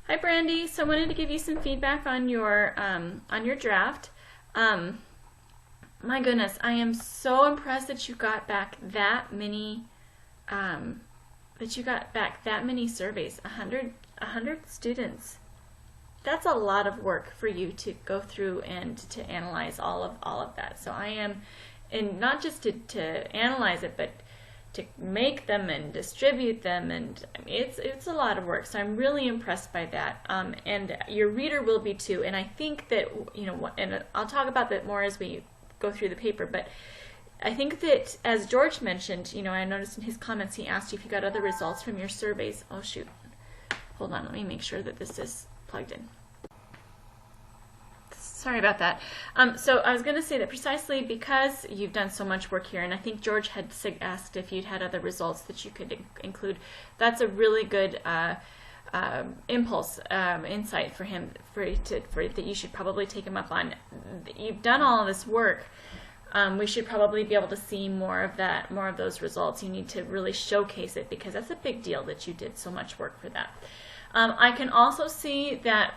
Hi Brandi, so I wanted to give you some feedback on your draft. My goodness, I am so impressed that you got back that many surveys. 100 students. That's a lot of work for you to go through and to analyze all of that. So I am, and not just to analyze it, but to make them and distribute them, and I mean, it's a lot of work. So I'm really impressed by that, and your reader will be too. And I think that, you know, and I'll talk about that more as we go through the paper, but I think that, as George mentioned, you know, I noticed in his comments he asked you if you got other results from your surveys. Oh shoot, hold on, let me make sure that this is plugged in. Sorry about that. So I was going to say that precisely because you've done so much work here, and I think George had asked if you'd had other results that you could include. That's a really good impulse, insight for him, that you should probably take him up on. You've done all of this work. We should probably be able to see more of that, more of those results. You need to really showcase it, because that's a big deal that you did so much work for that. I can also see that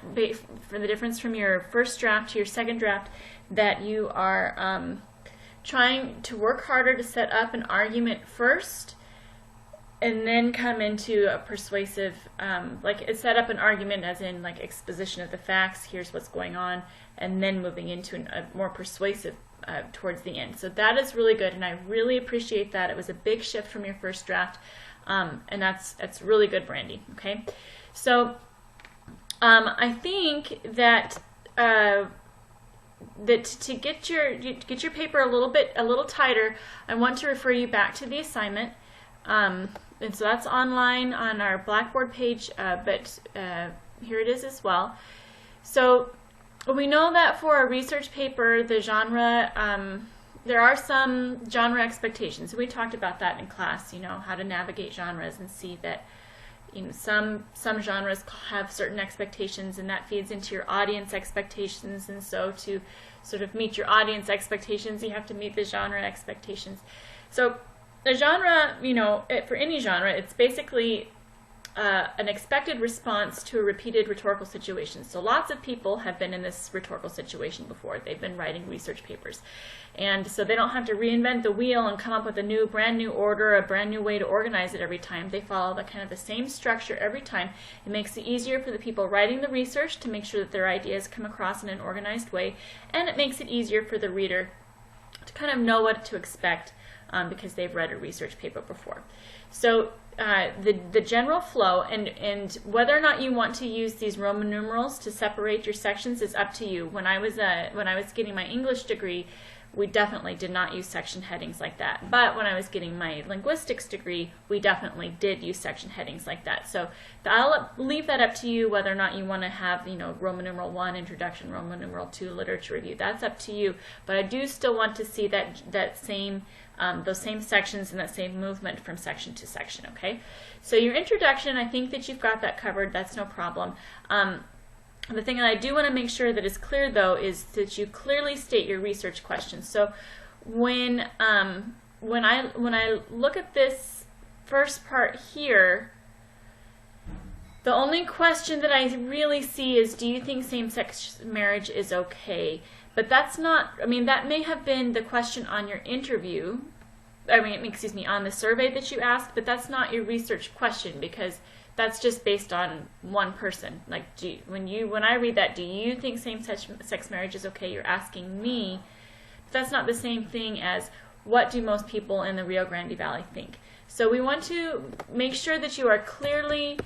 for the difference from your first draft to your second draft, that you are trying to work harder to set up an argument first and then come into a persuasive, like set up an argument as in like exposition of the facts, here's what's going on, and then moving into a more persuasive towards the end. So that is really good, and I really appreciate that. It was a big shift from your first draft, and that's really good, Brandi. Okay. So I think that to get your paper a little tighter, I want to refer you back to the assignment, and so that's online on our Blackboard page, but here it is as well. So we know that for a research paper, the genre, there are some genre expectations. We talked about that in class. You know, how to navigate genres and see that, you know, some genres have certain expectations, and that feeds into your audience expectations, and so to sort of meet your audience expectations, you have to meet the genre expectations. So a genre, you know, for any genre, it's basically an expected response to a repeated rhetorical situation. So lots of people have been in this rhetorical situation before. They've been writing research papers. And so they don't have to reinvent the wheel and come up with a brand new order, a brand new way to organize it every time. They follow the same structure every time. It makes it easier for the people writing the research to make sure that their ideas come across in an organized way, and it makes it easier for the reader to kind of know what to expect, because they've read a research paper before. So the general flow, and whether or not you want to use these Roman numerals to separate your sections is up to you. When I was getting my English degree, we definitely did not use section headings like that. But when I was getting my linguistics degree, we definitely did use section headings like that. So I'll leave that up to you, whether or not you want to have, you know, Roman numeral 1 introduction, Roman numeral 2 literature review. That's up to you. But I do still want to see that same those same sections and that same movement from section to section. Okay. So your introduction, I think that you've got that covered. That's no problem. The thing that I do want to make sure that is clear, though, is that you clearly state your research questions. So when I look at this first part here, the only question that I really see is, do you think same-sex marriage is okay? But that's not, I mean, that may have been the question on your interview, on the survey that you asked, but that's not your research question, because that's just based on one person. Like, when I read that, do you think same-sex marriage is okay? You're asking me. But that's not the same thing as, what do most people in the Rio Grande Valley think? So we want to make sure that you are clearly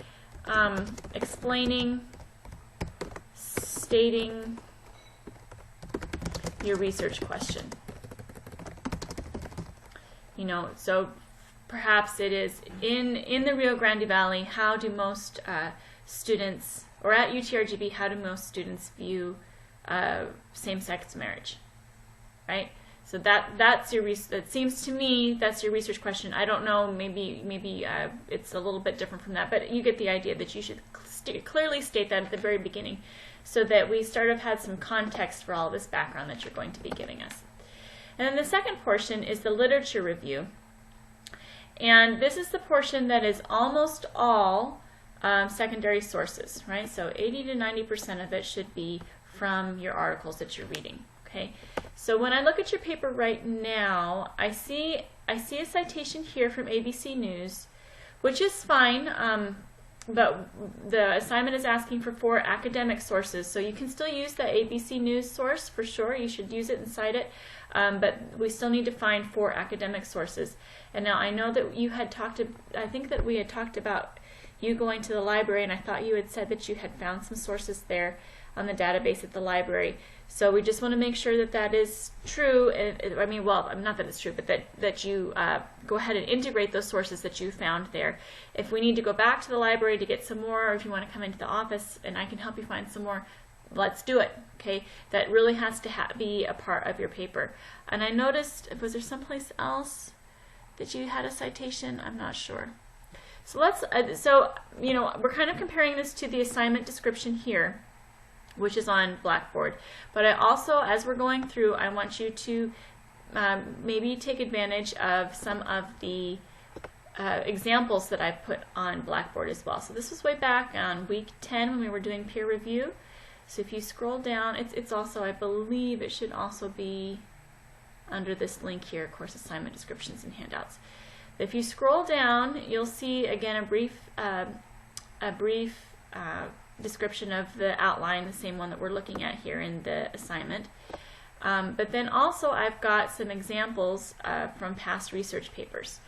explaining, stating your research question. You know, so perhaps it is in the Rio Grande Valley, how do most students, or at UTRGV, how do most students view same-sex marriage, right? So that's your it seems to me that's your research question. I don't know, maybe it's a little bit different from that, but you get the idea that you should clearly state that at the very beginning, so that we sort of had some context for all this background that you're going to be giving us. And then the second portion is the literature review. And this is the portion that is almost all secondary sources, right? So 80 to 90% of it should be from your articles that you're reading, okay? So when I look at your paper right now, I see a citation here from ABC News, which is fine, but the assignment is asking for 4 academic sources, so you can still use the ABC News source for sure. You should use it and cite it, but we still need to find 4 academic sources. And now I know that you had I think that we had talked about you going to the library, and I thought you had said that you had found some sources there on the database at the library. So we just want to make sure that that is true. I mean, well, not that it's true, but that you go ahead and integrate those sources that you found there. If we need to go back to the library to get some more, or if you want to come into the office and I can help you find some more, let's do it, okay? That really has to be a part of your paper. And I noticed, was there someplace else that you had a citation? I'm not sure. So let's, you know, we're kind of comparing this to the assignment description here, which is on Blackboard. But I also, as we're going through, I want you to maybe take advantage of some of the examples that I put on Blackboard as well. So this was way back on week 10 when we were doing peer review. So if you scroll down, it's also, I believe it should also be under this link here, course assignment descriptions and handouts. If you scroll down, you'll see again a brief description of the outline, the same one that we're looking at here in the assignment. But then also I've got some examples from past research papers.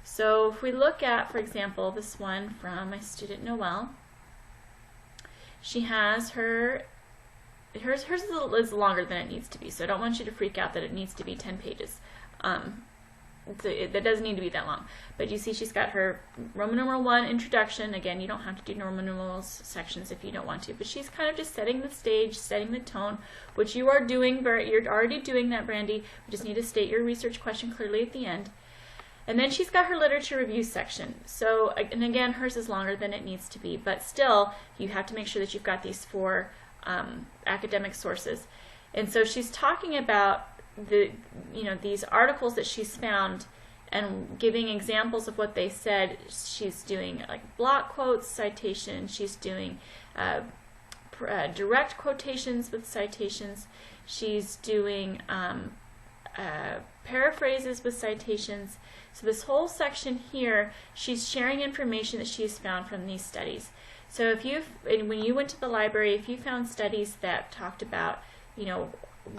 So if we look at, for example, this one from my student Noelle, she has hers is longer than it needs to be, so I don't want you to freak out that it needs to be 10 pages. That doesn't need to be that long. But you see she's got her Roman numeral 1 introduction. Again, you don't have to do Roman numerals sections if you don't want to, but she's kind of just setting the stage, setting the tone, which you are doing. You're already doing that, Brandi. We just need to state your research question clearly at the end. And then she's got her literature review section. So, and again, hers is longer than it needs to be, but still, you have to make sure that you've got these 4 academic sources. And so she's talking about these articles that she's found and giving examples of what they said. She's doing like block quotes, citation. She's doing direct quotations with citations. She's doing paraphrases with citations. So this whole section here, she's sharing information that she's found from these studies. So when you went to the library, if you found studies that talked about,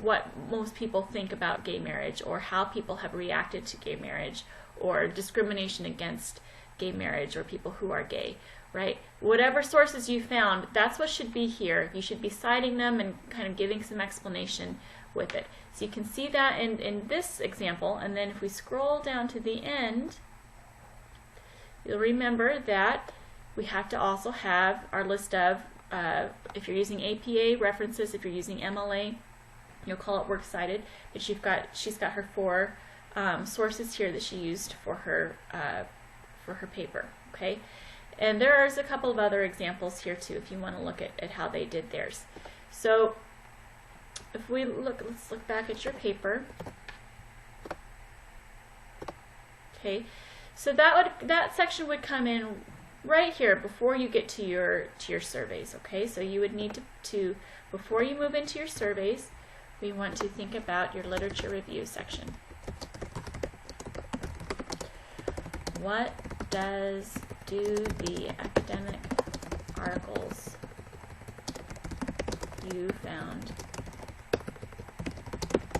what most people think about gay marriage, or how people have reacted to gay marriage, or discrimination against gay marriage, or people who are gay, right? Whatever sources you found, that's what should be here. You should be citing them and kind of giving some explanation with it. So you can see that in this example, and then if we scroll down to the end, you'll remember that we have to also have our list of, if you're using APA references, if you're using MLA, you'll call it works cited, but she's got her 4 sources here that she used for her paper, okay? And there's a couple of other examples here too if you want to look at how they did theirs. So if we let's look back at your paper. Okay, so that section would come in right here before you get to your surveys. Okay, so you would need to before you move into your surveys, we want to think about your literature review section. What do the academic articles you found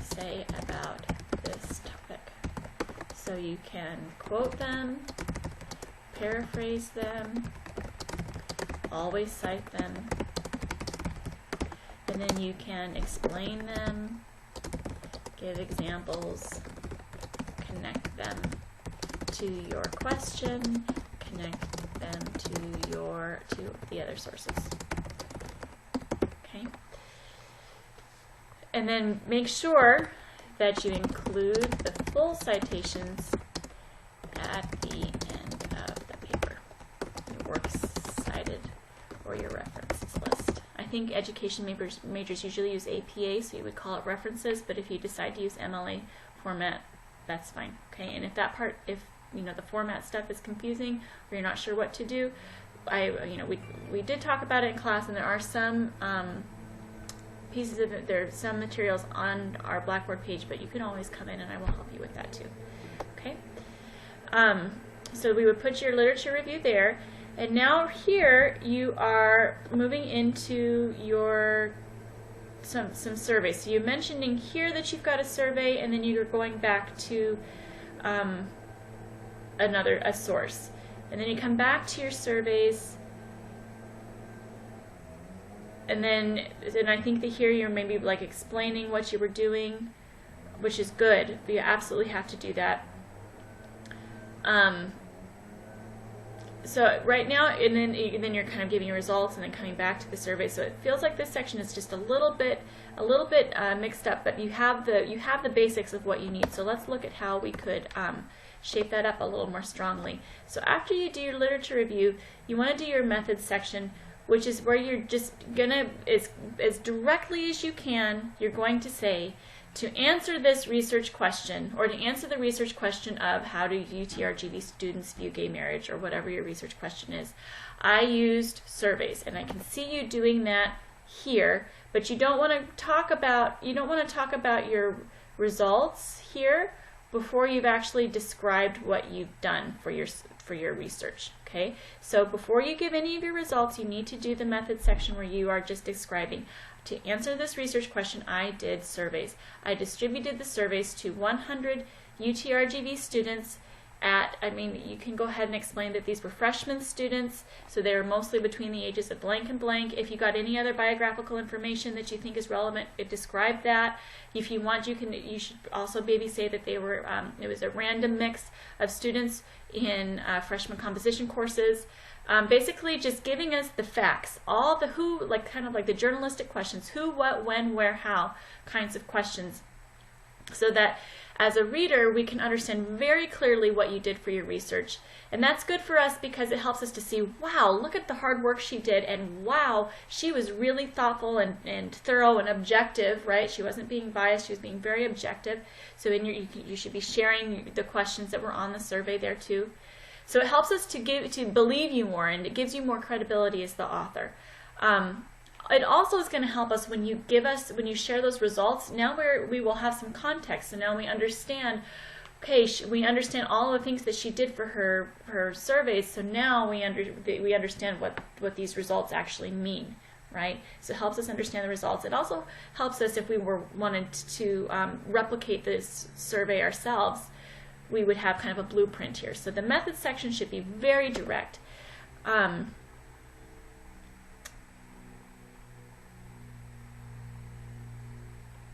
say about this topic? So you can quote them, paraphrase them, always cite them, and then you can explain them, give examples, connect them to your question, connect them to the other sources. Okay? And then make sure that you include the full citations at the end of the paper, your works cited or your references list. I think education majors usually use APA, so you would call it references, but if you decide to use MLA format, that's fine. Okay, and if the format stuff is confusing or you're not sure what to do, we did talk about it in class, and there are some pieces of it, there's some materials on our Blackboard page, but you can always come in and I will help you with that too. Okay? So we would put your literature review there, and now here you are moving into your some surveys. So you're mentioning here that you've got a survey, and then you're going back to a source, and then you come back to your surveys. And then I think that here you're maybe like explaining what you were doing, which is good. You absolutely have to do that. So right now, and then you're kind of giving your results and then coming back to the survey. So it feels like this section is just a little bit mixed up, but you have the basics of what you need. So let's look at how we could shape that up a little more strongly. So after you do your literature review, you want to do your methods section, which is where you're just gonna, as directly as you can, you're going to say, to answer this research question, or to answer the research question of how do UTRGV students view gay marriage, or whatever your research question is, I used surveys, and I can see you doing that here, but you don't want to talk about your results here before you've actually described what you've done for your research. Okay, so before you give any of your results, you need to do the method section where you are just describing, to answer this research question, I did surveys. I distributed the surveys to 100 UTRGV students you can go ahead and explain that these were freshman students, so they were mostly between the ages of blank and blank. If you got any other biographical information that you think is relevant, describe that. If you want, you should also maybe say that they were, it was a random mix of students in freshman composition courses. Basically just giving us the facts, all the who, kind of like the journalistic questions, who, what, when, where, how kinds of questions, so that as a reader we can understand very clearly what you did for your research. And that's good for us because it helps us to see, wow, look at the hard work she did, and wow, she was really thoughtful and thorough and objective, right? She wasn't being biased, she was being very objective. So you should be sharing the questions that were on the survey there too. So it helps us to believe you more, and it gives you more credibility as the author. It also is going to help us when you share those results. Now we will have some context, so now we understand. Okay, we understand all the things that she did for her surveys. So now we understand what these results actually mean, right? So it helps us understand the results. It also helps us if we wanted to replicate this survey ourselves. We would have kind of a blueprint here. So the methods section should be very direct.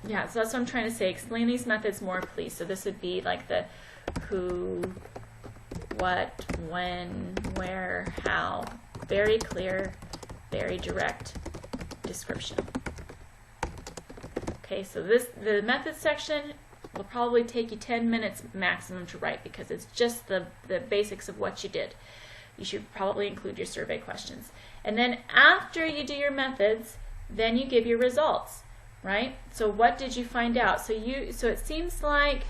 Yeah, so that's what I'm trying to say. Explain these methods more, please. So this would be like the who, what, when, where, how. Very clear, very direct description. Okay, so the methods section will probably take you 10 minutes maximum to write because it's just the basics of what you did. You should probably include your survey questions. And then after you do your methods, then you give your results. Right? So what did you find out? So it seems like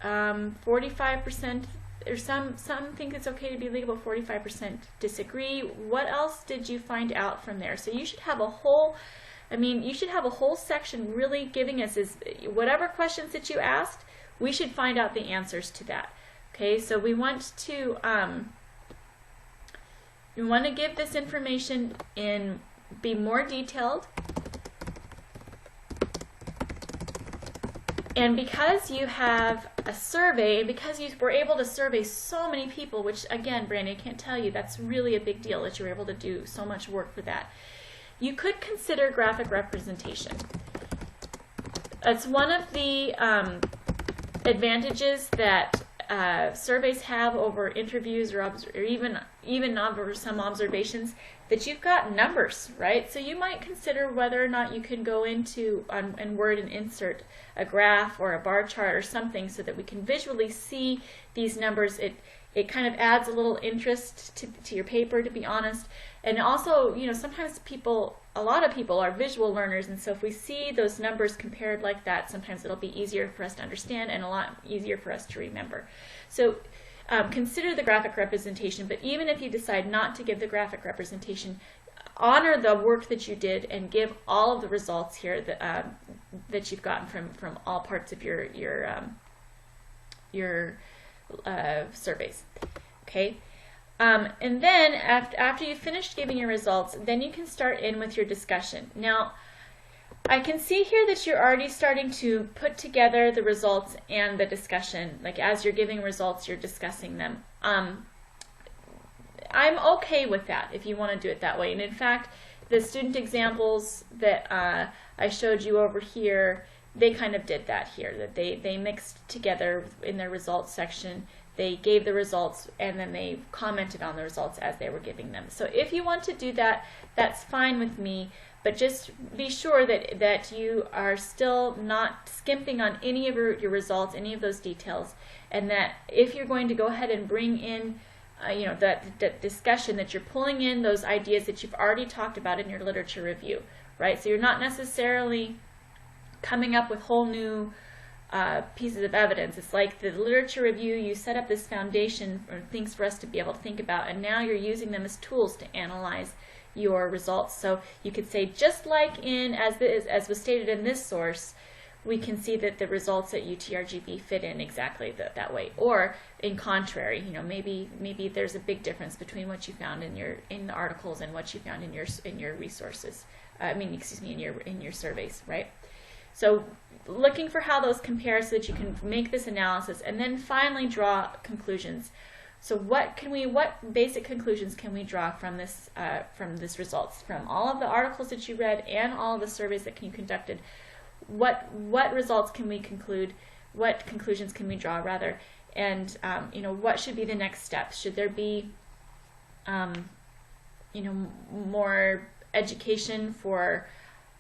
45%, or some think it's okay to be legal, 45% disagree. What else did you find out from there? So you should have a whole, you should have a whole section really giving us whatever questions that you asked, we should find out the answers to that. Okay, so we want to give this information be more detailed. And because you have a survey, and because you were able to survey so many people, which again, Brandi, I can't tell you, that's really a big deal that you were able to do so much work for that. You could consider graphic representation. It's one of the advantages that surveys have over interviews or even over some observations, that you've got numbers, right? So you might consider whether or not you can go into in Word and insert a graph or a bar chart or something so that we can visually see these numbers. It kind of adds a little interest to your paper, to be honest. And also, sometimes a lot of people are visual learners, and so if we see those numbers compared like that, sometimes it'll be easier for us to understand and a lot easier for us to remember. So consider the graphic representation, but even if you decide not to give the graphic representation, honor the work that you did and give all of the results here that you've gotten from all parts of your surveys. Okay, and then after you've finished giving your results, then you can start in with your discussion. Now, I can see here that you're already starting to put together the results and the discussion. Like as you're giving results, you're discussing them. I'm okay with that if you want to do it that way. And in fact, the student examples that I showed you over here, they kind of did that here, that they mixed together in their results section. They gave the results and then they commented on the results as they were giving them. So if you want to do that, that's fine with me, but just be sure that you are still not skimping on any of your results, any of those details, and that if you're going to go ahead and bring in that discussion, that you're pulling in those ideas that you've already talked about in your literature review, right? So you're not necessarily coming up with whole new pieces of evidence. It's like the literature review, you set up this foundation for things for us to be able to think about, and now you're using them as tools to analyze your results. So you could say, just like as was stated in this source, we can see that the results at UTRGV fit in exactly that way. Or in contrary, maybe there's a big difference between what you found in the articles and what you found in your resources. In your surveys, right? So looking for how those compare so that you can make this analysis and then finally draw conclusions. So what basic conclusions can we draw from this results, from all of the articles that you read and all of the surveys that you conducted? What results can we conclude? What conclusions can we draw, rather? And what should be the next steps? Should there be more education for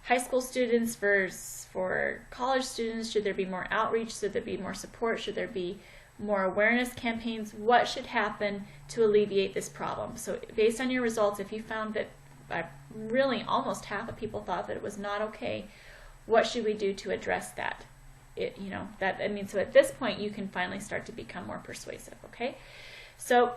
high school students for college students? Should there be more outreach? Should there be more support? Should there be more awareness campaigns? What should happen to alleviate this problem? So based on your results, if you found that really almost half of people thought that it was not okay, what should we do to address that? So at this point you can finally start to become more persuasive, okay? So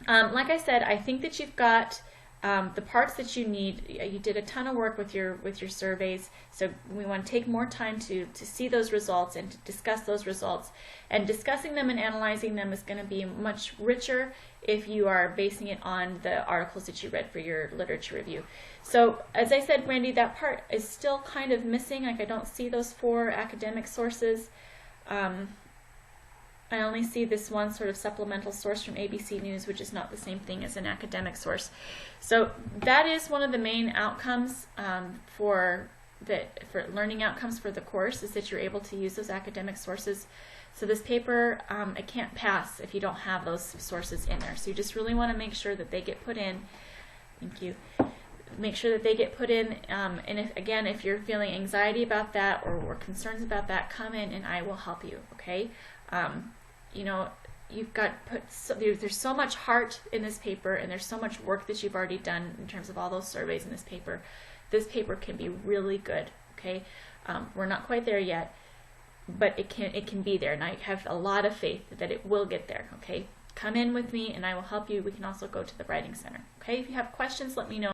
like I said, I think that you've got the parts that you need. You did a ton of work with your surveys, so we want to take more time to see those results and to discuss those results. And discussing them and analyzing them is going to be much richer if you are basing it on the articles that you read for your literature review. So as I said, Brandi, that part is still kind of missing. Like I don't see those 4 academic sources. I only see this one sort of supplemental source from ABC News, which is not the same thing as an academic source. So that is one of the main outcomes for learning outcomes for the course, is that you're able to use those academic sources. So this paper, it can't pass if you don't have those sources in there. So you just really want to make sure that they get put in. Thank you. Make sure that they get put in, and if you're feeling anxiety about that or concerns about that, come in and I will help you, okay? You've got there's so much heart in this paper, and there's so much work that you've already done in terms of all those surveys in this paper. This paper can be really good, okay? We're not quite there yet, but it can be there, and I have a lot of faith that it will get there, okay? Come in with me and I will help you. We can also go to the Writing Center, okay? If you have questions, let me know.